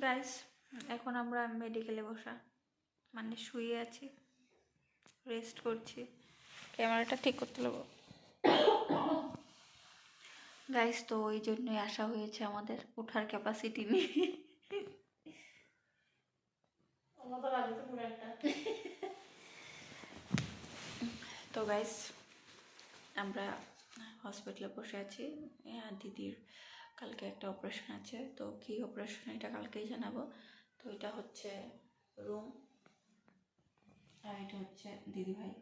Guys, এখন আমরা মেডিকেলে বসা, মানে শুয়ে আছি, রেস্ট করছি। ক্যামেরাটা ঠিক করতে লাগবো গাইস, তো ওই জন্যই আসা হয়েছে আমাদের, ওঠার ক্যাপাসিটি নিয়ে। তো গাইস, আমরা হসপিটালে বসে আছি। দিদির কালকে একটা অপারেশন আছে, তো কি অপারেশন এটা কালকেই জানাবো। তো এটা হচ্ছে রুম, আর এটা হচ্ছে দিদিভাই।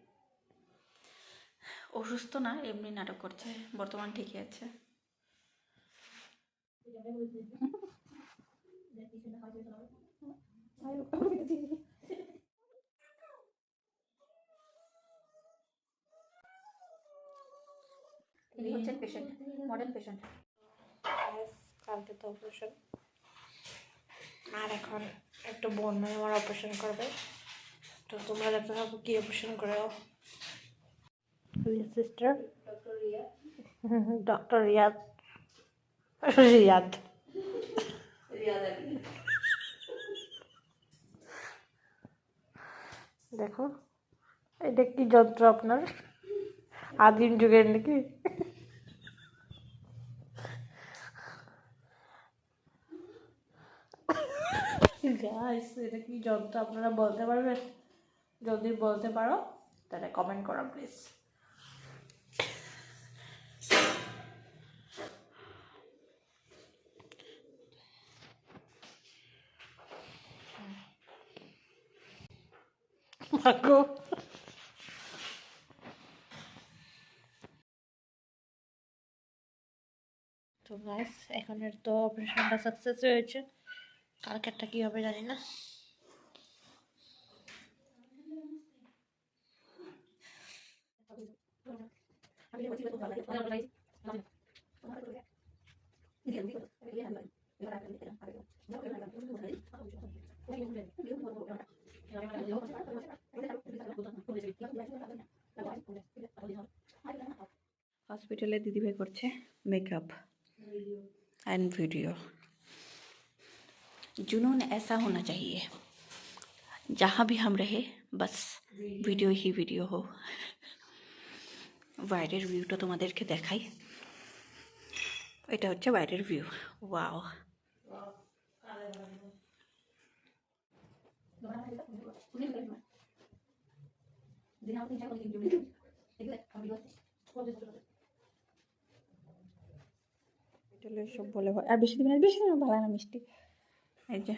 অসুস্থ না, এমনি নাটক করছে, বর্তমান ঠিকই আছে। ইনি হচ্ছেন পেশেন্ট, মডার্ন পেশেন্ট। কালকে তো অপারেশন, আর এখন একটু বোন নয় আমার অপারেশন করবে। তো তোমরা দেখতে থাকো কি অপারেশন করে। সিস্টার ডক্টর রিয়াদ রিয়াদ দেখো এটা কি যন্ত্র আপনার, আদিম যুগের নাকি? গাইস এটা কি যন্ত্র আপনারা বলতে পারবেন? যদি বলতে পারো তাহলে কমেন্ট করো প্লিজ। তো গাইস এখনের তো অপারেশনটা সাকসেস হয়েছে, কালকেরটা কি হবে জানি না। हॉस्पिटल दीदी करছে मेकअप एंड वीडियो। जुनून ऐसा होना चाहिए, जहाँ भी हम रहे बस वीडियो ही वीडियो हो। বাইরের ভিউটা তোমাদেরকে দেখাই, এটা হচ্ছে বাইরের ভিউ। ওয়াও, সব বলে আর বেশি দিন ভালো না মিষ্টি। এই যে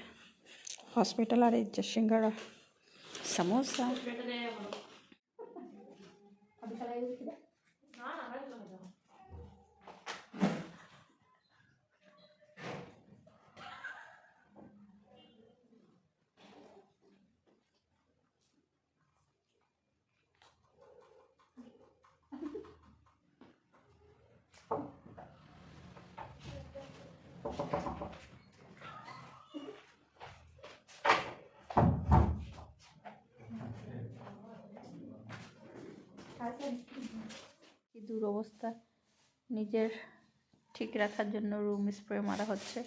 হসপিটাল, আর এই যে সিঙ্গারা, সমোসা। কি দুরবস্থা, নিজের ঠিক রাখার জন্য রুম স্প্রে মারা হচ্ছে।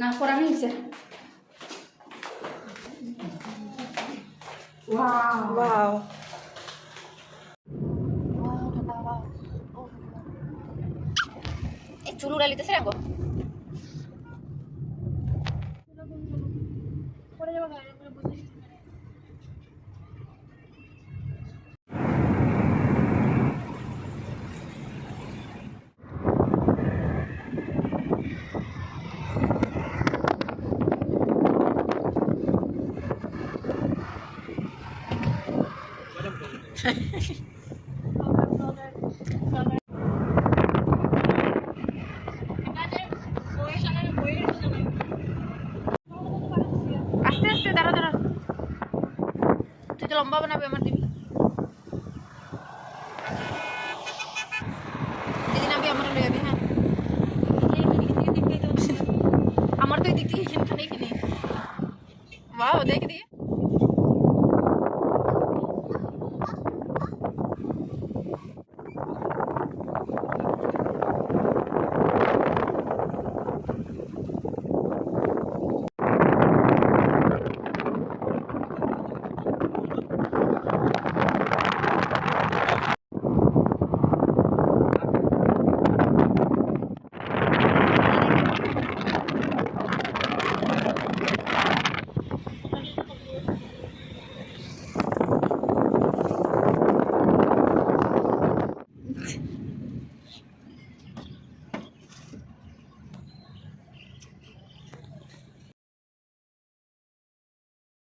না করা নিয়েছে। ওয়াও, এই চুল উড়ালিতেছে রাখো। আস্তে আস্তে দাঁড়া দাঁড়া, তুই তো লম্বা বানাবি, আমার দিবি। যেদিন আবি আমার লই যাবি, হ্যাঁ আমার তো এই দিক থেকে এখানে এখানে। ওয়াও দেখ দিয়ে